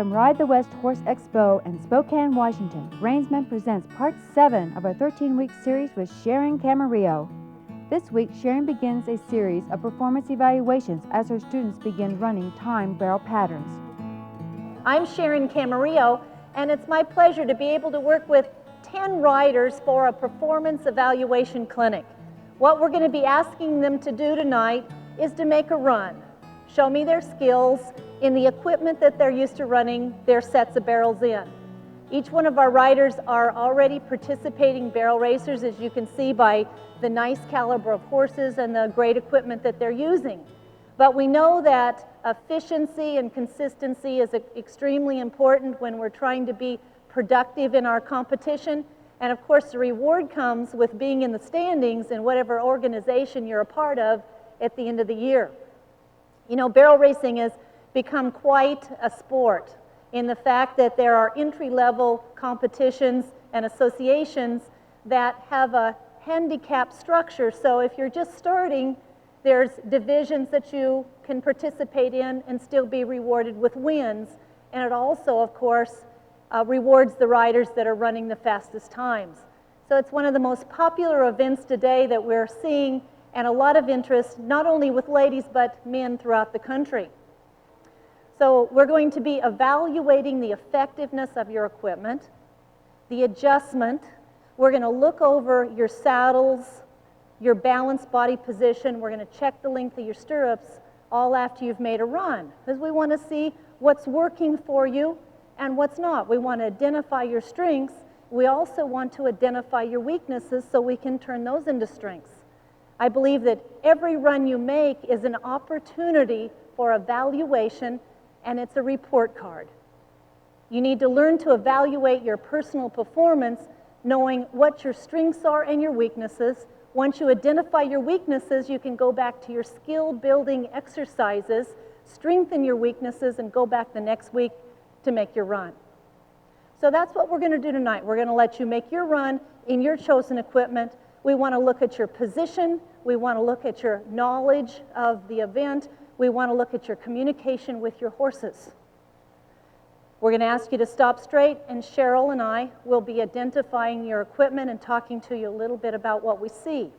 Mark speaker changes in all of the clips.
Speaker 1: from Ride the West Horse Expo in Spokane, Washington, Reinsman presents Part 7 of our 13-week series with Sharon Camarillo. This week, Sharon begins a series of performance evaluations as her students begin running time barrel patterns.
Speaker 2: I'm Sharon Camarillo, and it's my pleasure to be able to work with 10 riders for a performance evaluation clinic. What we're going to be asking them to do tonight is to make a run, show me their skills in the equipment that they're used to running their sets of barrels in. Each one of our riders are already participating barrel racers, as you can see by the nice caliber of horses and the great equipment that they're using. But we know that efficiency and consistency is extremely important when we're trying to be productive in our competition. And of course, the reward comes with being in the standings in whatever organization you're a part of at the end of the year. You know, barrel racing has become quite a sport in the fact that there are entry-level competitions and associations that have a handicap structure. So if you're just starting, there's divisions that you can participate in and still be rewarded with wins. And it also, of course, rewards the riders that are running the fastest times. So it's one of the most popular events today that we're seeing, and a lot of interest, not only with ladies, but men throughout the country. So we're going to be evaluating the effectiveness of your equipment, the adjustment. We're going to look over your saddles, your balanced body position. We're going to check the length of your stirrups all after you've made a run, because we want to see what's working for you and what's not. We want to identify your strengths. We also want to identify your weaknesses so we can turn those into strengths. I believe that every run you make is an opportunity for evaluation, and it's a report card. You need to learn to evaluate your personal performance, knowing what your strengths are and your weaknesses. Once you identify your weaknesses, you can go back to your skill-building exercises, strengthen your weaknesses, and go back the next week to make your run. So that's what we're going to do tonight. We're going to let you make your run in your chosen equipment. We want to look at your position. We want to look at your knowledge of the event. We want to look at your communication with your horses. We're going to ask you to stop straight, and Cheryl and I will be identifying your equipment and talking to you a little bit about what we see.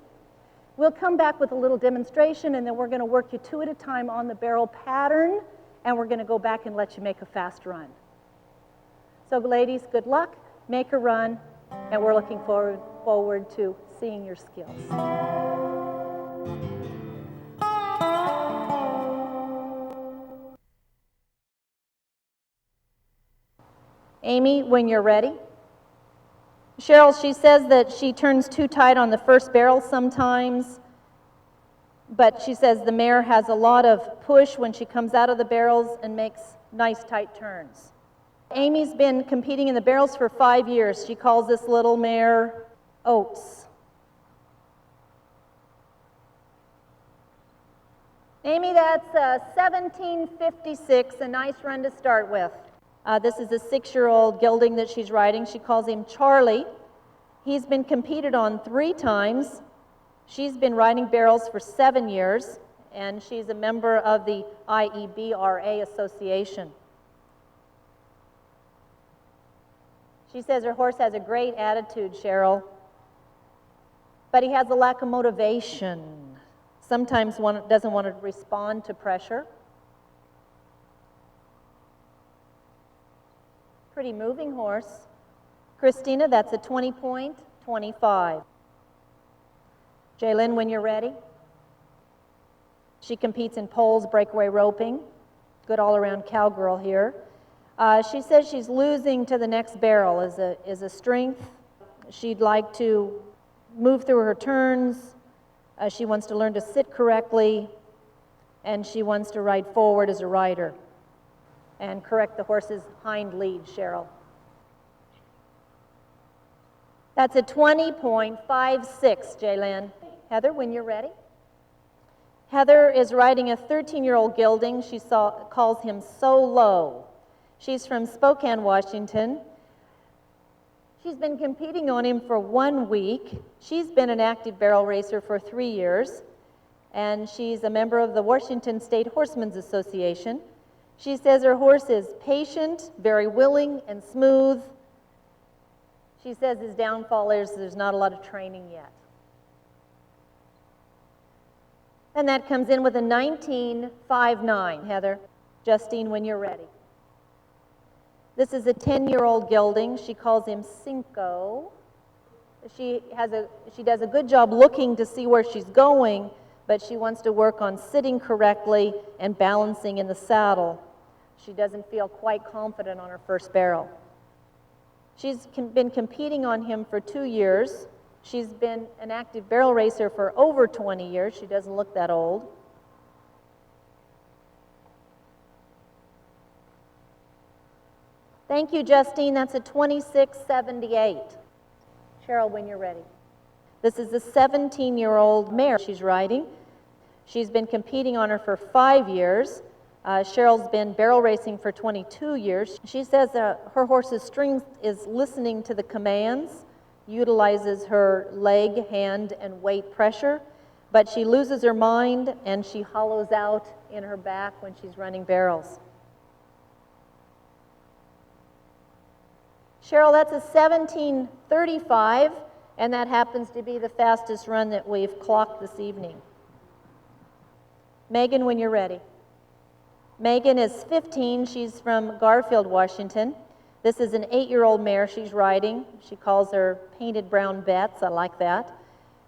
Speaker 2: We'll come back with a little demonstration, and then we're going to work you two at a time on the barrel pattern, and we're going to go back and let you make a fast run. So ladies, good luck, make a run, and we're looking forward to seeing your skills. Amy, when you're ready. Cheryl, she says that she turns too tight on the first barrel sometimes, but she says the mare has a lot of push when she comes out of the barrels and makes nice tight turns. Amy's been competing in the barrels for 5 years. She calls this little mare Oats. Amy, that's 1756, a nice run to start with. This is a 6-year-old gelding that she's riding. She calls him Charlie. He's been competed on 3 times. She's been riding barrels for 7 years, and she's a member of the IEBRA Association. She says her horse has a great attitude, Cheryl, but he has a lack of motivation. Sometimes one doesn't want to respond to pressure. Pretty moving horse. Christina, that's a 20-point, 25. Jaylyn, when you're ready. She competes in poles, breakaway roping. Good all-around cowgirl here. She says she's losing to the next barrel is a strength. She'd like to move through her turns. She wants to learn to sit correctly, and she wants to ride forward as a rider and correct the horse's hind lead, Cheryl. That's a 20.56, Jaylyn. Heather, when you're ready. Heather is riding a 13-year-old gelding. She calls him So Low. She's from Spokane, Washington. She's been competing on him for 1 week. She's been an active barrel racer for 3 years, and she's a member of the Washington State Horsemen's Association. She says her horse is patient, very willing, and smooth. She says his downfall is there's not a lot of training yet. And that comes in with a 19.59, Heather. Justine, when you're ready. This is a 10-year-old gelding. She calls him Cinco. She does a good job looking to see where she's going, but she wants to work on sitting correctly and balancing in the saddle. She doesn't feel quite confident on her first barrel. She's been competing on him for 2 years. She's been an active barrel racer for over 20 years. She doesn't look that old. Thank you, Justine. That's a 26.78. Cheryl, when you're ready. This is a 17-year-old mare she's riding. She's been competing on her for 5 years. Cheryl's been barrel racing for 22 years. She says her horse's strength is listening to the commands, utilizes her leg, hand, and weight pressure, but she loses her mind and she hollows out in her back when she's running barrels. Cheryl, that's a 17.35, and that happens to be the fastest run that we've clocked this evening. Megan, when you're ready. Megan is 15. She's from Garfield, Washington. This is an 8-year-old mare she's riding. She calls her Painted Brown Bets. I like that.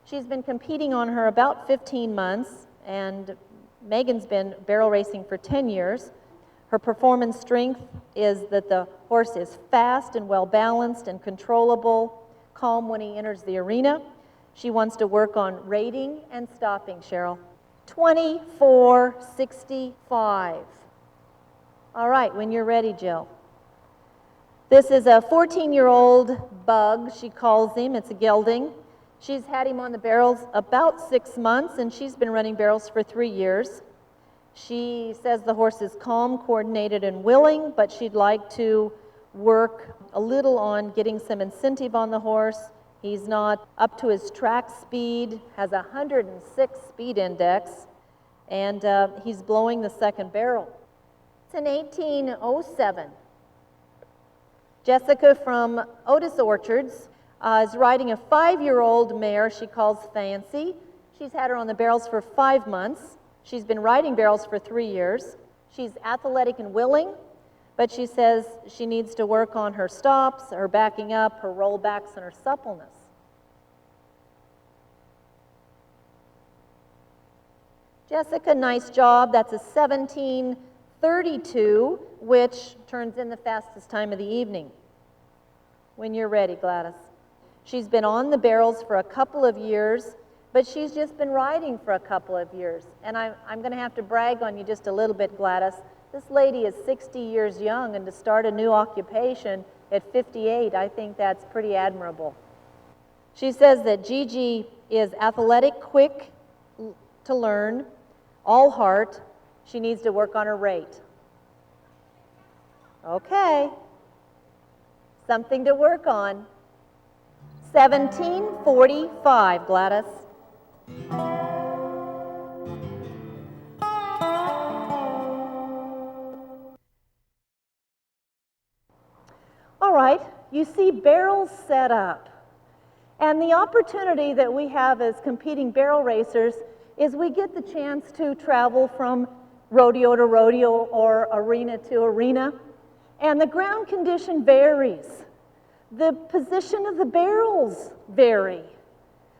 Speaker 2: She's been competing on her about 15 months, and Megan's been barrel racing for 10 years. Her performance strength is that the horse is fast and well-balanced and controllable, calm when he enters the arena. She wants to work on rating and stopping, Cheryl. 24.65. All right, when you're ready, Jill. This is a 14-year-old bug, she calls him. It's a gelding. She's had him on the barrels about 6 months, and she's been running barrels for 3 years. She says the horse is calm, coordinated, and willing, but she'd like to work a little on getting some incentive on the horse. He's not up to his track speed, has a 106 speed index, and he's blowing the second barrel. It's an 18.07. Jessica from Otis Orchards is riding a 5-year-old mare she calls Fancy. She's had her on the barrels for 5 months. She's been riding barrels for 3 years. She's athletic and willing, but she says she needs to work on her stops, her backing up, her rollbacks, and her suppleness. Jessica, nice job. That's a 17.32, which turns in the fastest time of the evening. When you're ready, Gladys. She's been on the barrels for a couple of years, but she's just been riding for a couple of years. And I'm going to have to brag on you just a little bit, Gladys. This lady is 60 years young, and to start a new occupation at 58, I think that's pretty admirable. She says that Gigi is athletic, quick to learn, all heart. She needs to work on her rate. Okay. Something to work on. 17.45, Gladys. All right, you see barrels set up. And the opportunity that we have as competing barrel racers is we get the chance to travel from rodeo to rodeo or arena to arena. And the ground condition varies. The position of the barrels vary.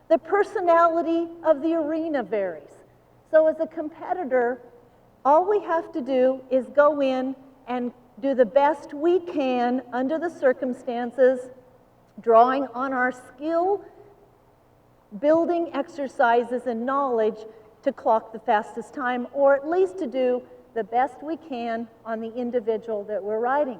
Speaker 2: The personality of the arena varies. So as a competitor, all we have to do is go in and do the best we can under the circumstances, drawing on our skill, building exercises and knowledge to clock the fastest time, or at least to do the best we can on the individual that we're riding.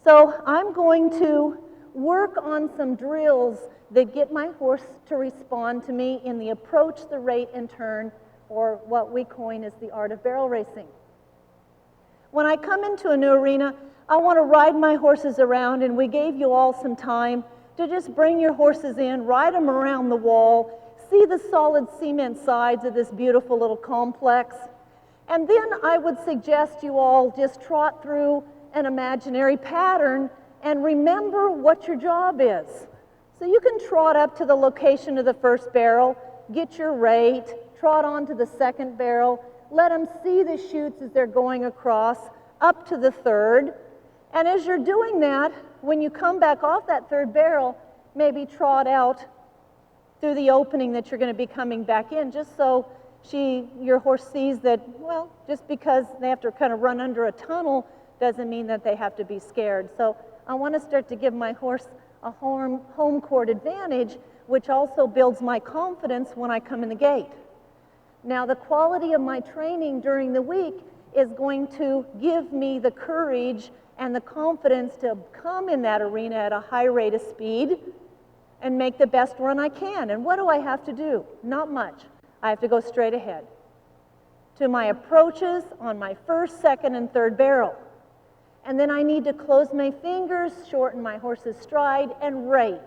Speaker 2: So I'm going to work on some drills that get my horse to respond to me in the approach, the rate, and turn, or what we coin as the art of barrel racing. When I come into a new arena, I want to ride my horses around, and we gave you all some time to just bring your horses in, ride them around the wall, see the solid cement sides of this beautiful little complex, And then I would suggest you all just trot through an imaginary pattern and remember what your job is. So you can trot up to the location of the first barrel, get your rate, trot on to the second barrel, let them see the chutes as they're going across, up to the third. And as you're doing that, when you come back off that third barrel, maybe trot out through the opening that you're going to be coming back in, just so your horse sees that, well, just because they have to kind of run under a tunnel doesn't mean that they have to be scared. So I want to start to give my horse a home court advantage, which also builds my confidence when I come in the gate. Now, the quality of my training during the week is going to give me the courage and the confidence to come in that arena at a high rate of speed and make the best run I can. And what do I have to do? Not much. I have to go straight ahead to my approaches on my first, second, and third barrel. And then I need to close my fingers, shorten my horse's stride, and rate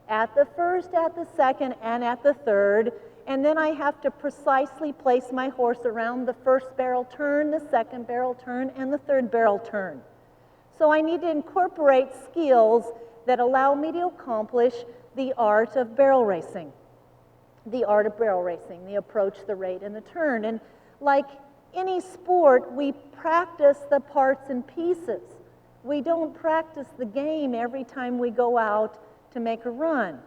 Speaker 2: at the first, at the second, and at the third. And then I have to precisely place my horse around the first barrel turn, the second barrel turn, and the third barrel turn. So I need to incorporate skills that allow me to accomplish the art of barrel racing. The art of barrel racing, the approach, the rate, and the turn. And like any sport, we practice the parts and pieces. We don't practice the game every time we go out to make a run.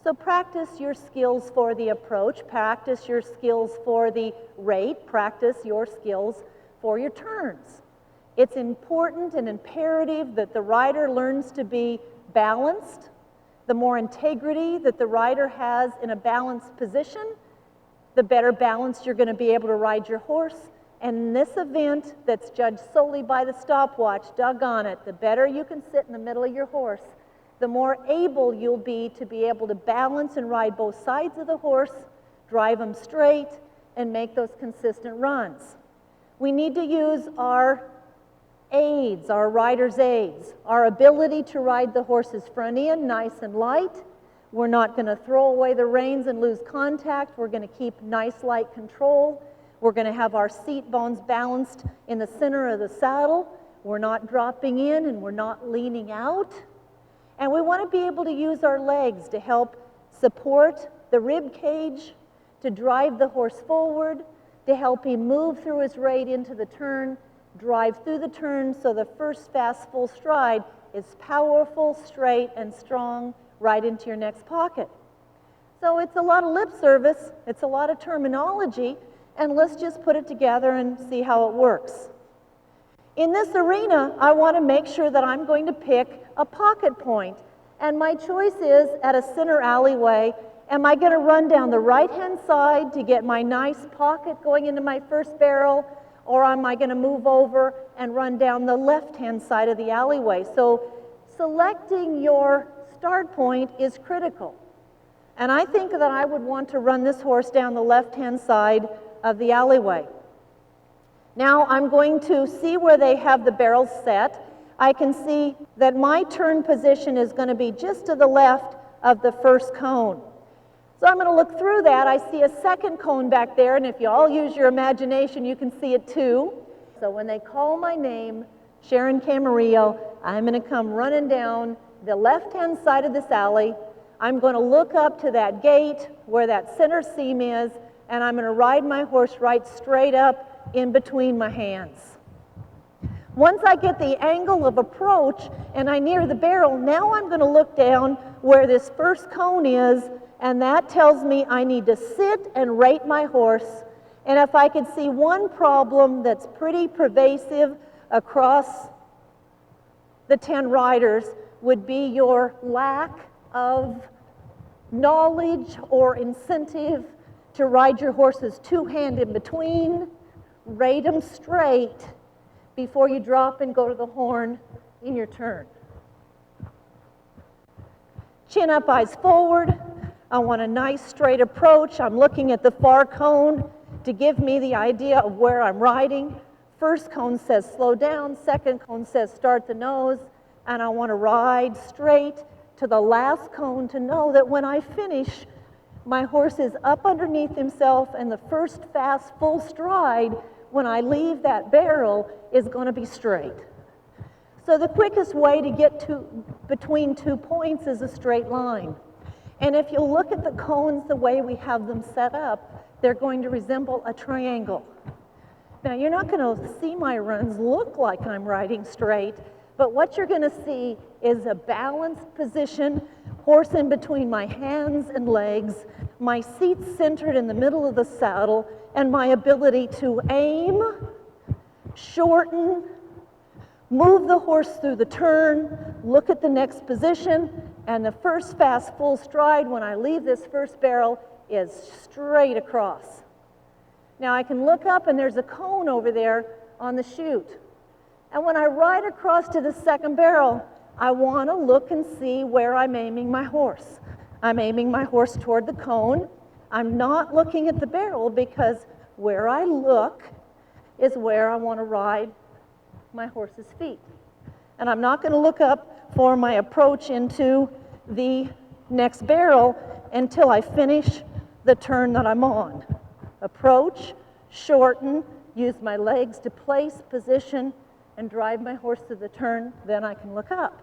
Speaker 2: So practice your skills for the approach, practice your skills for the rate, practice your skills for your turns. It's important and imperative that the rider learns to be balanced. The more integrity that the rider has in a balanced position, the better balance you're going to be able to ride your horse. And in this event that's judged solely by the stopwatch, doggone it, the better you can sit in the middle of your horse, the more able you'll be to balance and ride both sides of the horse, drive them straight, and make those consistent runs. We need to use our aids, our rider's aids, our ability to ride the horse's front end nice and light. We're not going to throw away the reins and lose contact. We're going to keep nice light control. We're going to have our seat bones balanced in the center of the saddle. We're not dropping in and we're not leaning out. And we want to be able to use our legs to help support the rib cage, to drive the horse forward, to help him move through his rate into the turn, drive through the turn so the first fast full stride is powerful, straight, and strong right into your next pocket. So it's a lot of lip service, it's a lot of terminology, and let's just put it together and see how it works. In this arena, I want to make sure that I'm going to pick a pocket point, and my choice is at a center alleyway. Am I going to run down the right-hand side to get my nice pocket going into my first barrel, or am I going to move over and run down the left-hand side of the alleyway? So selecting your start point is critical. And I think that I would want to run this horse down the left-hand side of the alleyway. Now I'm going to see where they have the barrels set. I can see that my turn position is going to be just to the left of the first cone. So I'm going to look through that. I see a second cone back there, and if you all use your imagination, you can see it too. So when they call my name, Sharon Camarillo, I'm going to come running down the left-hand side of this alley. I'm going to look up to that gate where that center seam is, and I'm going to ride my horse right straight up in between my hands. Once I get the angle of approach and I near the barrel, now I'm going to look down where this first cone is, and that tells me I need to sit and rate my horse. And if I could see one problem that's pretty pervasive across the 10 riders, would be your lack of knowledge or incentive to ride your horses two-hand in between, rate them straight before you drop and go to the horn in your turn. Chin up, eyes forward. I want a nice straight approach. I'm looking at the far cone to give me the idea of where I'm riding. First cone says slow down, second cone says start the nose, and I want to ride straight to the last cone to know that when I finish, my horse is up underneath himself and the first fast full stride when I leave that barrel is going to be straight. So the quickest way to get to between 2 points is a straight line. And if you look at the cones the way we have them set up, they're going to resemble a triangle. Now, you're not going to see my runs look like I'm riding straight, but what you're going to see is a balanced position, horse in between my hands and legs, my seat centered in the middle of the saddle, and my ability to aim, shorten, move the horse through the turn, look at the next position, and the first fast full stride when I leave this first barrel is straight across. Now I can look up and there's a cone over there on the chute. And when I ride across to the second barrel, I want to look and see where I'm aiming my horse. I'm aiming my horse toward the cone. I'm not looking at the barrel because where I look is where I want to ride my horse's feet. And I'm not going to look up for my approach into the next barrel until I finish the turn that I'm on. Approach, shorten, use my legs to place, position, and drive my horse to the turn, then I can look up.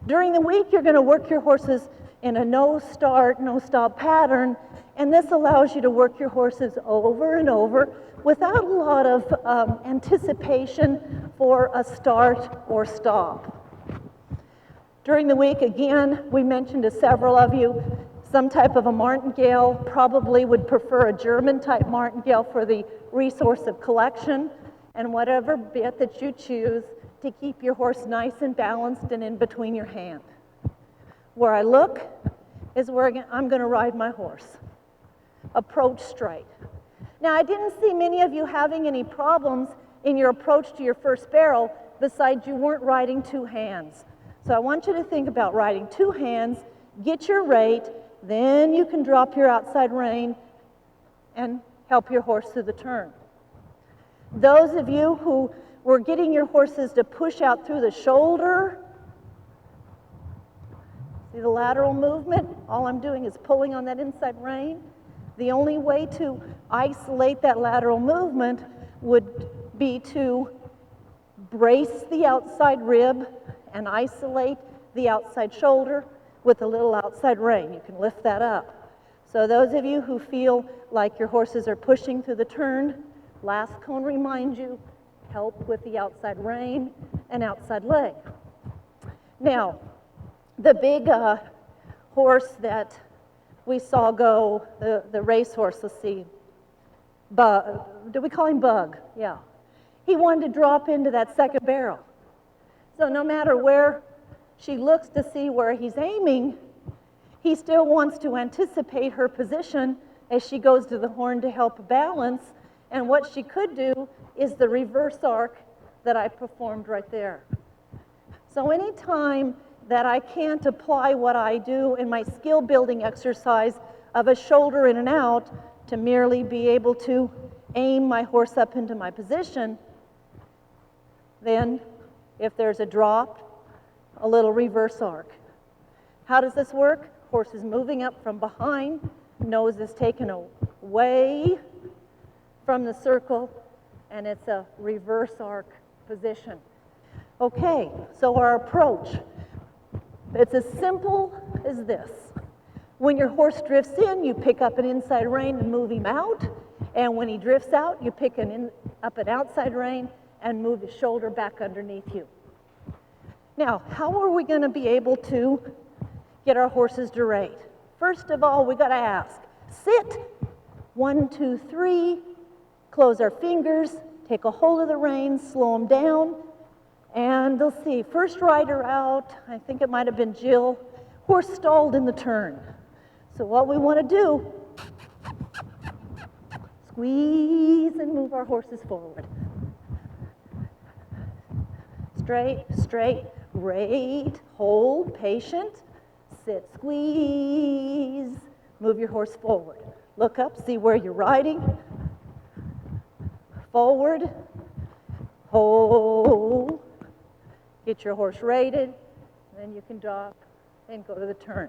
Speaker 2: During the week, you're going to work your horses in a no start, no stop pattern, and this allows you to work your horses over and over without a lot of anticipation for a start or stop. During the week, again, we mentioned to several of you, some type of a martingale, probably would prefer a German type martingale for the resource of collection, and whatever bit that you choose to keep your horse nice and balanced and in between your hand. Where I look is where I'm going to ride my horse. Approach straight. Now, I didn't see many of you having any problems in your approach to your first barrel, besides you weren't riding two hands. So I want you to think about riding two hands, get your rate, then you can drop your outside rein and help your horse through the turn. Those of you who were getting your horses to push out through the shoulder, see the lateral movement? All I'm doing is pulling on that inside rein. The only way to isolate that lateral movement would be to brace the outside rib and isolate the outside shoulder with a little outside rein. You can lift that up. So those of you who feel like your horses are pushing through the turn, last cone reminds you, help with the outside rein and outside leg. Now, the big horse that we saw go, the racehorse, let's see, do we call him Bug? Yeah. He wanted to drop into that second barrel. So no matter where she looks to see where he's aiming, he still wants to anticipate her position as she goes to the horn to help balance. And what she could do is the reverse arc that I performed right there. So anytime that I can't apply what I do in my skill building exercise of a shoulder in and out to merely be able to aim my horse up into my position, then if there's a drop, a little reverse arc. How does this work? Horse is moving up from behind, nose is taken away from the circle, and it's a reverse arc position. Okay, so our approach, it's as simple as this. When your horse drifts in, you pick up an inside rein and move him out, and when he drifts out, you pick up an outside rein and move his shoulder back underneath you. Now, how are we going to be able to get our horses to rate? First of all, we got to ask, sit, 1, 2, 3, close our fingers, take a hold of the reins, slow them down, and they'll see, first rider out, I think it might have been Jill, horse stalled in the turn. So what we want to do, squeeze and move our horses forward. Straight, straight, rate, hold, patient, sit, squeeze, move your horse forward. Look up, see where you're riding. Forward, hold, get your horse rated, then you can drop and go to the turn.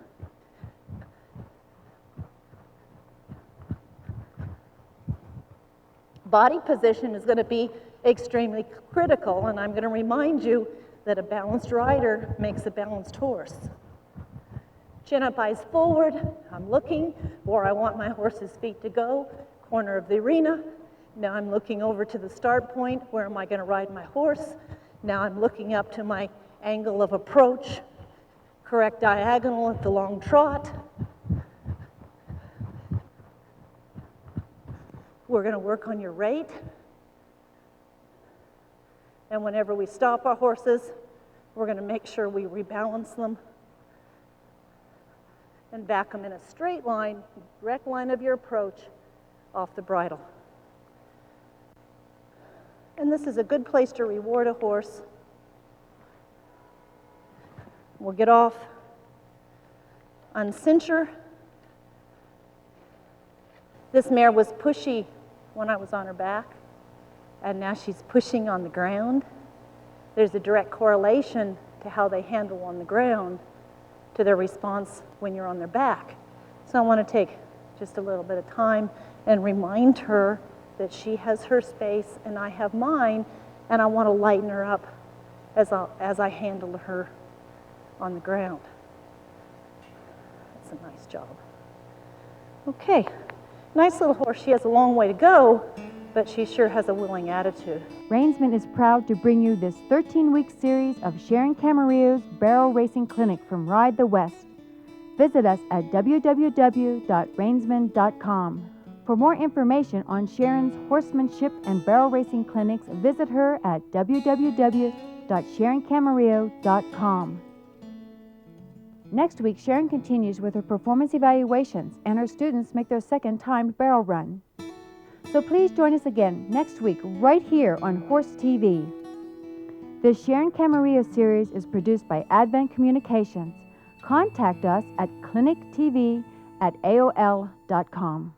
Speaker 2: body position is going to be extremely critical, and I'm going to remind you that a balanced rider makes a balanced horse. Chin up, eyes forward. I'm looking where I want my horse's feet to go, corner of the arena. Now I'm looking over to the start point. Where am I going to ride my horse? Now I'm looking up to my angle of approach, correct diagonal at the long trot. We're going to work on your rate. And whenever we stop our horses, we're going to make sure we rebalance them and back them in a straight line, direct line of your approach off the bridle. And this is a good place to reward a horse. We'll get off, uncincher. This mare was pushy when I was on her back, and now she's pushing on the ground. There's a direct correlation to how they handle on the ground to their response when you're on their back. So I want to take just a little bit of time and remind her that she has her space and I have mine, and I want to lighten her up as I handle her on the ground. That's a nice job. Okay, nice little horse. She has a long way to go, but she sure has a willing attitude.
Speaker 1: Reinsman is proud to bring you this 13-week series of Sharon Camarillo's Barrel Racing Clinic from Ride the West. Visit us at www.reinsman.com. For more information on Sharon's horsemanship and barrel racing clinics, visit her at www.sharoncamarillo.com. Next week, Sharon continues with her performance evaluations, and her students make their second timed barrel run. So please join us again next week right here on Horse TV. The Sharon Camarillo series is produced by Advent Communications. Contact us at clinictv@aol.com.